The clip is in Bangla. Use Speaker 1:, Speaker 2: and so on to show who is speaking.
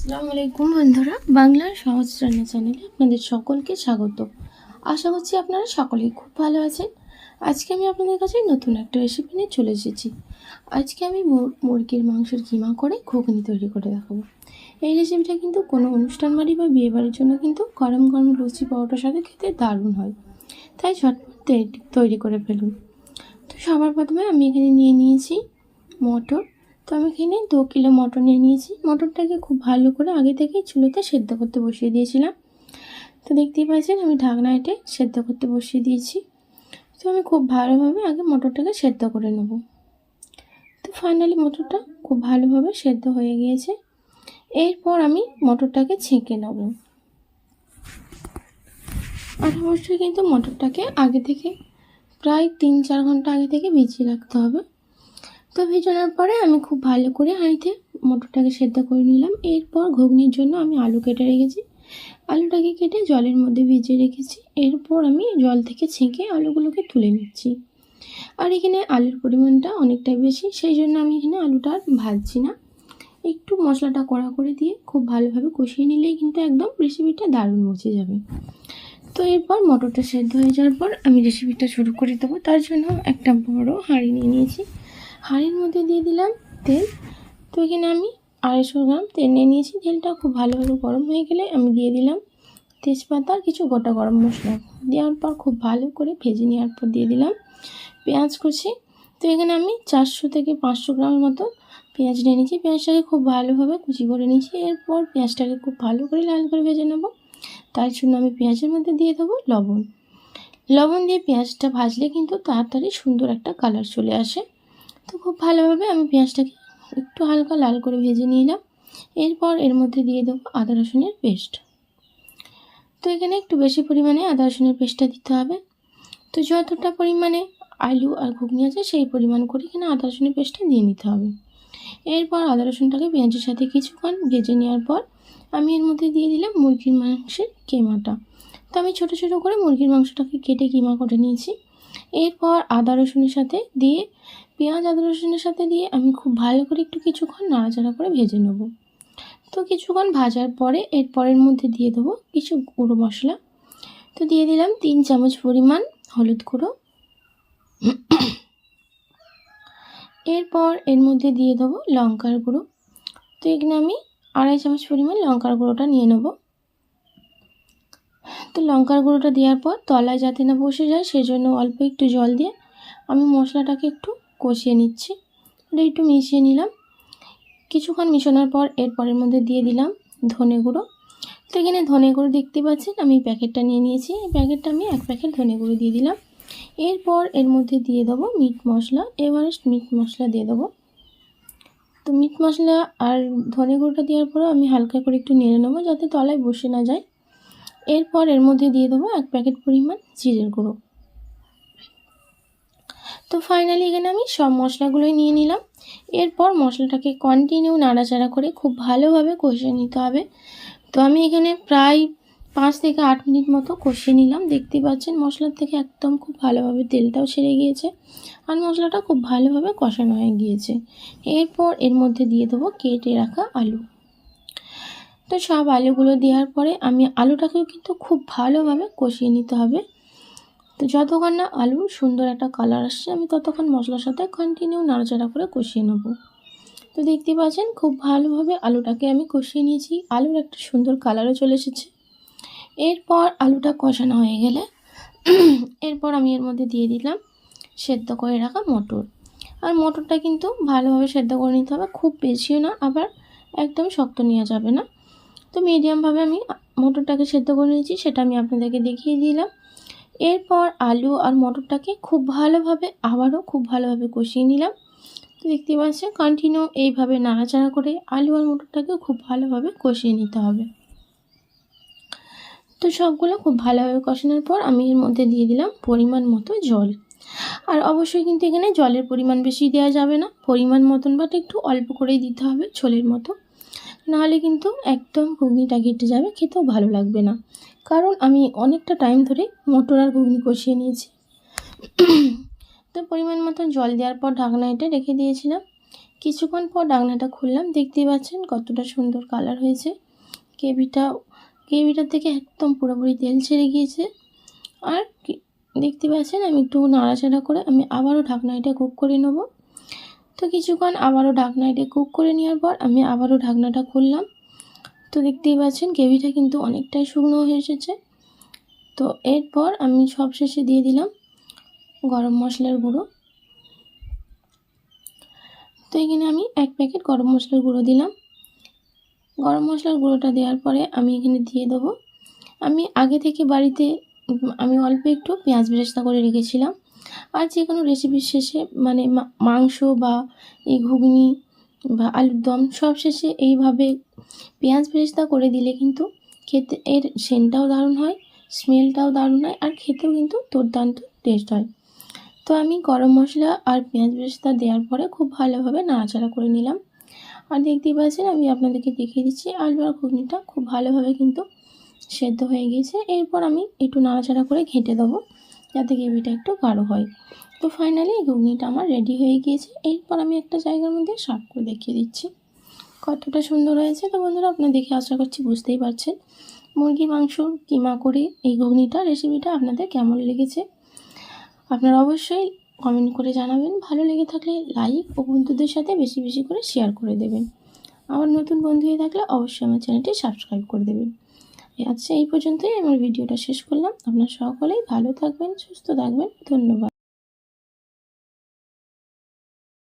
Speaker 1: আসসালামু আলাইকুম বন্ধুরা, বাংলার সহজ রান্না চ্যানেলে আপনাদের সকলকে স্বাগত। আশা করছি আপনারা সকলেই খুব ভালো আছেন। আজকে আমি আপনাদের কাছে নতুন একটা রেসিপি নিয়ে চলে এসেছি। আজকে আমি মুরগির মাংসের কিমা করে ঘুগনি তৈরি করে দেখাবো। এই রেসিপিটা কিন্তু কোনো অনুষ্ঠান বাড়ি বা বিয়ে বাড়ির জন্য কিন্তু গরম গরম লুচি পরোটার সাথে খেতে দারুণ হয়। তাই ঝটপট তৈরি করে ফেলুন। তো সবার প্রথমে আমি এখানে নিয়ে নিয়েছি মটর। তো আমি এখানে 2 কিলো মটর নিয়ে নিয়েছি। মটরটাকে খুব ভালো করে আগে থেকেই চুলোতে সেদ্ধ করতে বসিয়ে দিয়েছিলাম। তো দেখতেই পাচ্ছেন আমি ঢাকনা এঁটে সেদ্ধ করতে বসিয়ে দিয়েছি। তো আমি খুব ভালোভাবে আগে মটরটাকে সেদ্ধ করে নেব। তো ফাইনালি মটরটা খুব ভালোভাবে সেদ্ধ হয়ে গিয়েছে। এরপর আমি মটরটাকে ছেঁকে নেব। আর অবশ্যই কিন্তু মটরটাকে আগে থেকে প্রায় 3-4 ঘন্টা আগে থেকে ভিজিয়ে রাখতে হবে। তো ভেজানোর পরে আমি খুব ভালো করে হাঁড়িতে মটরটাকে সেদ্ধ করে নিলাম। এরপর ঘুগনির জন্য আমি আলু কেটে রেখেছি। আলুটাকে কেটে জলের মধ্যে ভিজিয়ে রেখেছি। এরপর আমি জল থেকে ছেঁকে আলুগুলোকে তুলে নিচ্ছি। আর এখানে আলুর পরিমাণটা অনেকটাই বেশি, সেই জন্য আমি এখানে আলুটা আর ভাজছি না। একটু মশলাটা কড়া করে দিয়ে খুব ভালোভাবে কষিয়ে নিলেই কিন্তু একদম রেসিপিটা দারুণ মুছে যাবে। তো এরপর মটরটা সেদ্ধ হয়ে যাওয়ার পর আমি রেসিপিটা শুরু করে দেবো। তার জন্য একটা বড় হাঁড়ি নিয়ে নিয়েছি। হাঁড়ির মধ্যে দিয়ে দিলাম তেল। তো এখানে আমি 250 গ্রাম তেল নিয়ে নিয়েছি। তেলটা খুব ভালোভাবে গরম হয়ে গেলে আমি দিয়ে দিলাম তেজপাতা আর কিছু গোটা গরম মশলা। দেওয়ার পর খুব ভালো করে ভেজে নেওয়ার পর দিয়ে দিলাম পেঁয়াজ কুচি। তো এখানে আমি 400 থেকে 500 গ্রামের মতো পেঁয়াজ নিয়ে নিয়েছি। পেঁয়াজটাকে খুব ভালোভাবে কুচি করে নিয়েছি। এরপর পেঁয়াজটাকে খুব ভালো করে লাল করে ভেজে নেব। তার জন্য আমি পেঁয়াজের মধ্যে দিয়ে দেবো লবণ। লবণ দিয়ে পেঁয়াজটা ভাজলে কিন্তু তাড়াতাড়ি সুন্দর একটা কালার চলে আসে। তো খুব ভালোভাবে আমি পেঁয়াজটাকে একটু হালকা লাল করে ভেজে নিলাম। এরপর এর মধ্যে দিয়ে দেবো আদা রসুনের পেস্ট। তো এখানে একটু বেশি পরিমাণে আদা রসুনের পেস্টটা দিতে হবে। তো যতটা পরিমাণে আলু আর ঘুগনি আছে সেই পরিমাণ করে এখানে আদা রসুনের পেস্টটা দিয়ে নিতে হবে। এরপর আদা রসুনটাকে পেঁয়াজের সাথে কিছুক্ষণ ভেজে নেওয়ার পর আমি এর মধ্যে দিয়ে দিলাম মুরগির মাংসের কিমাটা। তো আমি ছোটো ছোটো করে মুরগির মাংসটাকে কেটে কিমা করে নিয়েছি। এরপর আদা রসুনের সাথে দিয়ে পেঁয়াজ আদা রসুনের সাথে দিয়ে আমি খুব ভালো করে একটু কিছুক্ষণ নাড়াচাড়া করে ভেজে নেব। তো কিছুক্ষণ ভাজার পরে এরপরের মধ্যে দিয়ে দেবো কিছু গুঁড়ো মশলা। তো দিয়ে দিলাম 3 চামচ পরিমাণ হলুদ গুঁড়ো। এরপর এর মধ্যে দিয়ে দেবো লঙ্কার গুঁড়ো। তো এখানে আমি 2.5 চামচ পরিমাণ লঙ্কার গুঁড়োটা নিয়ে নেব। তো লঙ্কার গুঁড়োটা দেওয়ার পর তলায় যাতে না বসে যায় সেজন্য অল্প একটু জল দিয়ে আমি মশলাটাকে একটু কষিয়ে নিচ্ছি। একটু মিশিয়ে নিলাম। কিছুক্ষণ মিশানোর পর এরপরের মধ্যে দিয়ে দিলাম ধনে গুঁড়ো। তো এখানে ধনে গুঁড়ো দেখতে পাচ্ছেন আমি প্যাকেটটা নিয়ে নিয়েছি। এই প্যাকেটটা আমি 1 প্যাকেট ধনে গুঁড়ো দিয়ে দিলাম। এরপর এর মধ্যে দিয়ে দেবো মিট মশলা, এভারেস্ট মিট মশলা দিয়ে দেবো। তো মিট মশলা আর ধনে গুঁড়োটা দেওয়ার পরেও আমি হালকা করে একটু নেড়ে নেবো যাতে তলায় বসে না যায়। এরপর এর মধ্যে দিয়ে দেবো 1 প্যাকেট পরিমাণ জিরের গুঁড়ো। তো ফাইনালি এখানে আমি সব মশলাগুলোই নিয়ে নিলাম। এরপর মশলাটাকে কন্টিনিউ নাড়াচাড়া করে খুব ভালোভাবে কষিয়ে নিতে হবে। তো আমি এখানে প্রায় 5 থেকে 8 মিনিট মতো কষিয়ে নিলাম। দেখতেই পাচ্ছেন মশলার থেকে একদম খুব ভালোভাবে তেলটাও ছেড়ে গিয়েছে আর মশলাটা খুব ভালোভাবে কষানো হয়ে গিয়েছে। এরপর এর মধ্যে দিয়ে দেবো কেটে রাখা আলু। তো সব আলুগুলো দেওয়ার পরে আমি আলুটাকেও কিন্তু খুব ভালোভাবে কষিয়ে নিতে হবে। তো যতক্ষণ না আলুর সুন্দর একটা কালার আসছে আমি ততক্ষণ মশলার সাথে কন্টিনিউ নাড়াচাড়া করে কষিয়ে নেব। তো দেখতে পাচ্ছেন খুব ভালোভাবে আলুটাকে আমি কষিয়ে নিয়েছি। আলুর একটা সুন্দর কালারও চলে এসেছে। এরপর আলুটা কষানো হয়ে গেলে এরপর আমি এর মধ্যে দিয়ে দিলাম সেদ্ধ করে রাখা মটর। আর মটরটা কিন্তু ভালোভাবে সেদ্ধ করে নিতে হবে, খুব বেশিও না আবার একদম শক্ত নেওয়া যাবে না। তো মিডিয়ামভাবে আমি মটরটাকে সেদ্ধ করে নিয়েছি, সেটা আমি আপনাদেরকে দেখিয়ে দিলাম। এরপর আলু আর মটরটাকে খুব ভালোভাবে আবারও খুব ভালোভাবে কষিয়ে নিলাম। তো দেখতে পাচ্ছেন কন্টিনিউ এইভাবে নাড়াচাড়া করে আলু আর মটরটাকে খুব ভালোভাবে কষিয়ে নিতে হবে। তো সবগুলো খুব ভালোভাবে কষানোর পর আমি এর মধ্যে দিয়ে দিলাম পরিমাণ মতো জল। আর অবশ্যই কিন্তু এখানে জলের পরিমাণ বেশি দেওয়া যাবে না, পরিমাণ মতন বাট একটু অল্প করেই দিতে হবে ঝোলের মতো। নাহলে কিন্তু একদম ঘুগনিটা ঘেটে যাবে, খেতেও ভালো লাগবে না। কারণ আমি অনেকটা টাইম ধরে মটর আর ঘুগনি কষিয়ে নিয়েছি। তো পরিমাণ মতন জল দেওয়ার পর ঢাকনা এটা রেখে দিয়েছিলাম। কিছুক্ষণ পর ঢাকনাটা খুললাম, দেখতেই পাচ্ছেন কতটা সুন্দর কালার হয়েছে। গ্রেভিটার থেকে একদম পুরোপুরি তেল ছেড়ে গিয়েছে। আর দেখতে পাচ্ছেন আমি একটু নাড়াচাড়া করে আমি আবারও ঢাকনাটা কুক করে নেব। তো কিছুক্ষণ আবারও ঢাকনাটা কুক করে নেওয়ার পর আমি আবারও ঢাকনাটা খুললাম। তো দেখতেই পাচ্ছেন গ্রেভিটা কিন্তু অনেকটাই শুকনো হয়ে এসেছে। তো এরপর আমি সবশেষে দিয়ে দিলাম গরম মশলার গুঁড়ো। তো এখানে আমি 1 প্যাকেট গরম মশলার গুঁড়ো দিলাম। গরম মশলার গুঁড়োটা দেওয়ার পরে আমি এখানে দিয়ে দেবো, আমি আগে থেকে বাড়িতে আমি অল্প একটু পেঁয়াজ বেরেস্তা করে রেখেছিলাম। আর যে কোনো রেসিপির শেষে মানে মাংস বা এই ঘুগনি বা আলুর দম সব শেষে এইভাবে পেঁয়াজ বেরেস্তা করে দিলে কিন্তু খেতে এর সেন্টটাও দারুণ হয়, স্মেলটাও দারুণ হয়, আর খেতেও কিন্তু দুর্দান্ত টেস্ট হয়। তো আমি গরম মশলা আর পেঁয়াজ বেরেস্তা দেওয়ার পরে খুব ভালোভাবে নাড়াচাড়া করে নিলাম। আর দেখতেই পাচ্ছেন আমি আপনাদেরকে দেখিয়ে দিচ্ছি আলু আর ঘুগনিটা খুব ভালোভাবে কিন্তু সেদ্ধ হয়ে গিয়েছে। এরপর আমি একটু নাড়াচাড়া করে ঘেঁটে দেবো যাতে গ্রেভিটা একটু গাঢ় হয়। তো ফাইনালি এই ঘুগনিটা আমার রেডি হয়ে গিয়েছে। এরপর আমি একটা জায়গার মধ্যে সার্ভ করে দেখিয়ে দিচ্ছি কতটা সুন্দর হয়েছে। তো বন্ধুরা আপনারা দেখে আশা করছি বুঝতেই পারছেন মুরগির মাংস কিমা করে এই ঘুগনিটা রেসিপিটা আপনাদের কেমন লেগেছে। আপনারা অবশ্যই কমেন্ট করে জানাবেন, ভালো লেগে থাকলে লাইক ও বন্ধুদের সাথে বেশি বেশি করে শেয়ার করে দেবেন। আমার নতুন বন্ধু হয়ে থাকলে অবশ্যই আমার চ্যানেলটি সাবস্ক্রাইব করে দেবেন। আচ্ছা এই পর্যন্তই আমার ভিডিওটা শেষ করলাম। আপনারা সকলেই ভালো থাকবেন, সুস্থ থাকবেন। ধন্যবাদ।